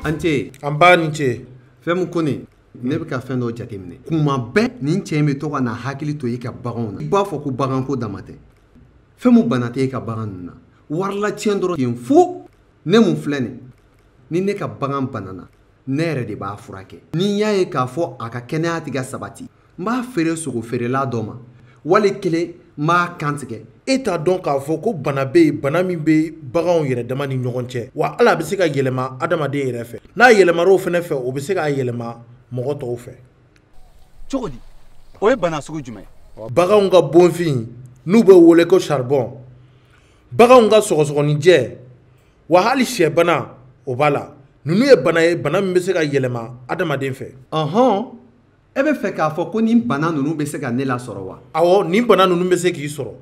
Ante. Amba niche. Femu kone. Ne bɛ ka fɛn dɔ jateminɛ. Kuma bɛɛ nin cɛ in bɛ to ka na hakili to i ka baganw na. I b'a fɔ ko bagan ko dama tɛ. Fɛn mun bana tɛ i ka bagan ninnu na. Warila tiɲɛ dɔrɔn ten fo ne mun filɛ nin. Ni ne ka bagan banana ne yɛrɛ de b'a furakɛ. Ni y'a ye k'a fɔ a ka kɛnɛya tɛ ka sabati n b'a feere sogo feerela dɔ ma wali kelen n b'a kantigɛ. E t'a dɔn k'a fɔ ko bana bɛ yen bana min bɛ baganw yɛrɛ dama ni ɲɔgɔn cɛ wa ala bɛ se ka yɛlɛma adamaden yɛrɛ fɛ n'a yɛlɛmara o fɛnɛ fɛ o bɛ se k'a yɛlɛma mɔgɔ tɔw fɛ. Cogo di o ye bana sugu jumɛn ye? Baganw ka bonfin n'u bɛ wele ko charbon baganw ka sɔgɔsɔgɔnijɛ wa hali sɛ bana o b'a la ninnu ye bana ye bana min bɛ se ka yɛlɛma adamaden fɛ. E bɛ fɛ k'a fɔ ko nin bana ninnu bɛ se ka ne lasɔrɔ wa? Awɔ nin bana ninnu bɛ se k'i sɔrɔ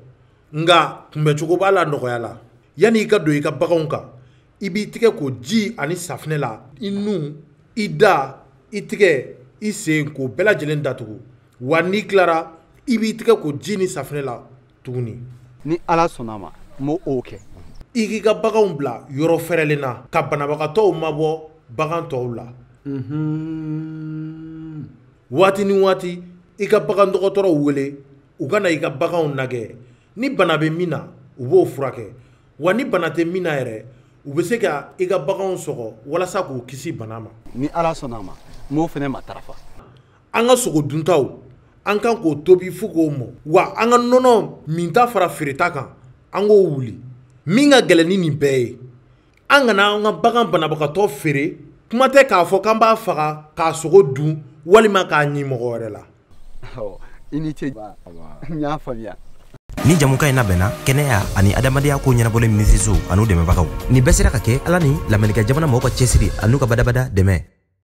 nka kunbɛcogo b'a la nɔgɔya la yanni i ka don i ka baganw kan i b'i tigɛ ko ji ani safinɛ la i nun i da i tigɛ i sen k'o bɛɛ lajɛlen datugu wa n'i tilara i b'i tigɛ ko ji ni safinɛ la tuguni. Ni ala sɔnna ma n b'o kɛ. I k'i ka baganw bila yɔrɔ fɛrɛlen na ka banabagatɔw mabɔ bagan tɔw la. Waati ni waati i ka bagan dɔgɔtɔrɔw wele u ka na i ka baganw lajɛ ni bana bɛ min na u b'o furakɛ wa ni bana tɛ min na yɛrɛ u bɛ se ka i ka baganw sɔgɔ walasa k'u kisi bana ma. Ni ala sɔnna ma n b'o fɛnɛ matarafa. An ka sogo duntaw an kan k'o tobi fo k'o mɔ wa an ka nɔnɔ min ta fara feereta kan an k'o wuli min ka gɛlɛn ni nin bɛɛ ye an kana an ka bagan banabagatɔ feere kuma tɛ k'a fɔ k'an b'a faga k'a sogo dun walima k'a ɲi mɔgɔ wɛrɛ la. I ni ce n y'a faamuya. Ni jamukan in labɛnna kɛnɛya ani adamadenya ko ɲɛnabɔlen minisiriso an'u dɛmɛbagaw nin bɛɛ sera ka kɛ ala ni lamɛnnikɛ jamana mɔgɔw ka cɛsiri an'u ka badabada dɛmɛ.